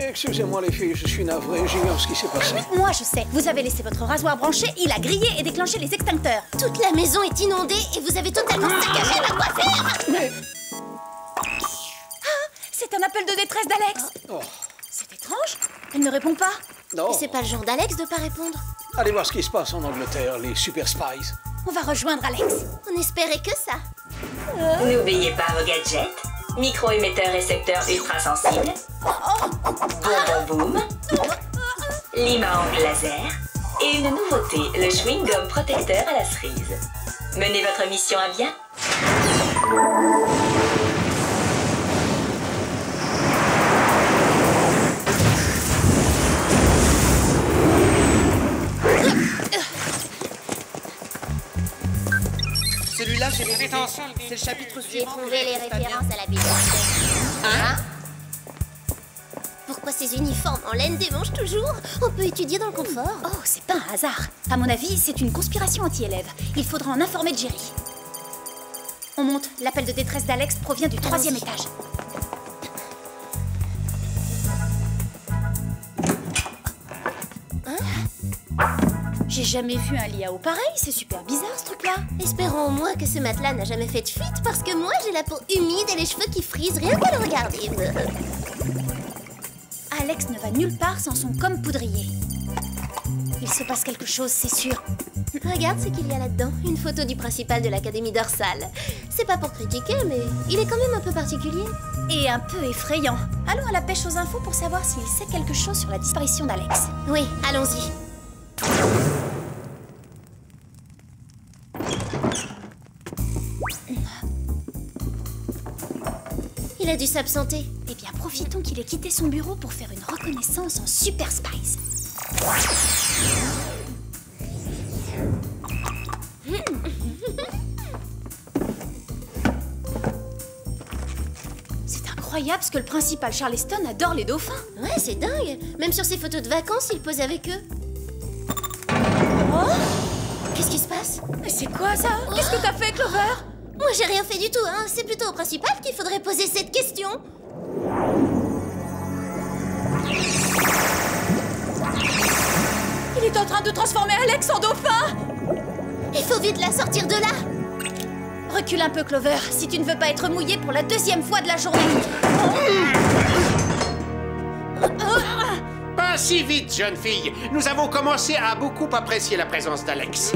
Excusez-moi les filles, je suis navré, j'ignore ce qui s'est passé. Moi je sais, vous avez laissé votre rasoir branché, il a grillé et déclenché les extincteurs. Toute la maison est inondée et vous avez totalement saccagé ma coiffure. Mais... C'est un appel de détresse d'Alex. Oh. C'est étrange, elle ne répond pas. Non. C'est pas le genre d'Alex de pas répondre. Allez voir ce qui se passe en Angleterre, les Super Spies. On va rejoindre Alex. On espérait que ça. N'oubliez pas vos gadgets. Micro-émetteur récepteur ultra sensible. Bonbon boom. Lima-angle laser. Et une nouveauté, le chewing-gum protecteur à la cerise. Menez votre mission à bien. Celui-là, j'ai les références. C'est le chapitre J'ai suivant. trouvé les références à la bibliothèque. Hein? Pourquoi ces uniformes en laine démangent toujours? On peut étudier dans le confort. Oh, c'est pas un hasard. À mon avis, c'est une conspiration anti-élève. Il faudra en informer Jerry. On monte. L'appel de détresse d'Alex provient du 3e étage. J'ai jamais vu un lit à eau pareil, c'est super bizarre ce truc-là. Espérons au moins que ce matelas n'a jamais fait de fuite parce que moi j'ai la peau humide et les cheveux qui frisent rien qu'à le regarder. Alex ne va nulle part sans son comme poudrier. Il se passe quelque chose, c'est sûr. Regarde ce qu'il y a là-dedans, une photo du principal de l'académie dorsale. C'est pas pour critiquer, mais il est quand même un peu particulier. Et un peu effrayant. Allons à la pêche aux infos pour savoir s'il sait quelque chose sur la disparition d'Alex. Oui, allons-y. Il a dû s'absenter. Eh bien, profitons qu'il ait quitté son bureau pour faire une reconnaissance en Super Spice. C'est incroyable ce que le principal Charleston adore les dauphins. Ouais, c'est dingue. Même sur ses photos de vacances, il pose avec eux. Oh, Qu'est-ce qui se passe? mais c'est quoi ça? Qu'est-ce que t'as fait, Clover? Moi, j'ai rien fait du tout, hein. C'est plutôt au principal qu'il faudrait poser cette question. Il est en train de transformer Alex en dauphin. Il faut vite la sortir de là. Recule un peu, Clover, si tu ne veux pas être mouillée pour la 2e fois de la journée. Pas si vite, jeune fille. Nous avons commencé à beaucoup apprécier la présence d'Alex.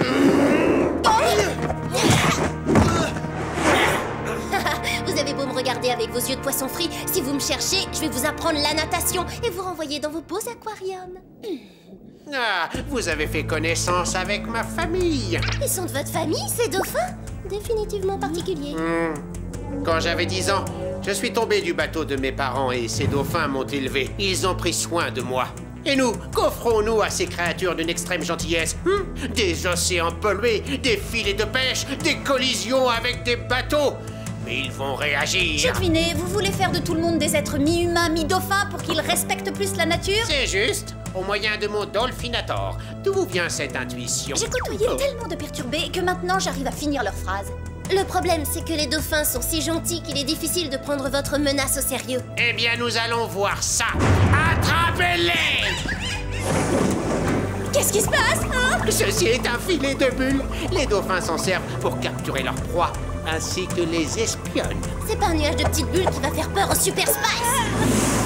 Vous avez beau me regarder avec vos yeux de poisson frit, si vous me cherchez, je vais vous apprendre la natation et vous renvoyer dans vos beaux aquariums. Ah, vous avez fait connaissance avec ma famille. Ils sont de votre famille, ces dauphins? Définitivement particuliers. Quand j'avais 10 ans, je suis tombé du bateau de mes parents et ces dauphins m'ont élevé. Ils ont pris soin de moi. Et nous, qu'offrons-nous à ces créatures d'une extrême gentillesse? Des océans pollués, des filets de pêche, des collisions avec des bateaux. Mais ils vont réagir. J'ai deviné, vous voulez faire de tout le monde des êtres mi-humains, mi-dauphins pour qu'ils respectent plus la nature? C'est juste, au moyen de mon Dolphinator. D'où vient cette intuition? J'ai côtoyé tellement de perturbés que maintenant j'arrive à finir leurs phrases. Le problème, c'est que les dauphins sont si gentils qu'il est difficile de prendre votre menace au sérieux. Eh bien, nous allons voir ça. Attrapez-les! Qu'est-ce qui se passe, hein? Ceci est un filet de bulles. Les dauphins s'en servent pour capturer leur proie, ainsi que les espionnes. C'est pas un nuage de petites bulles qui va faire peur aux Super Spice.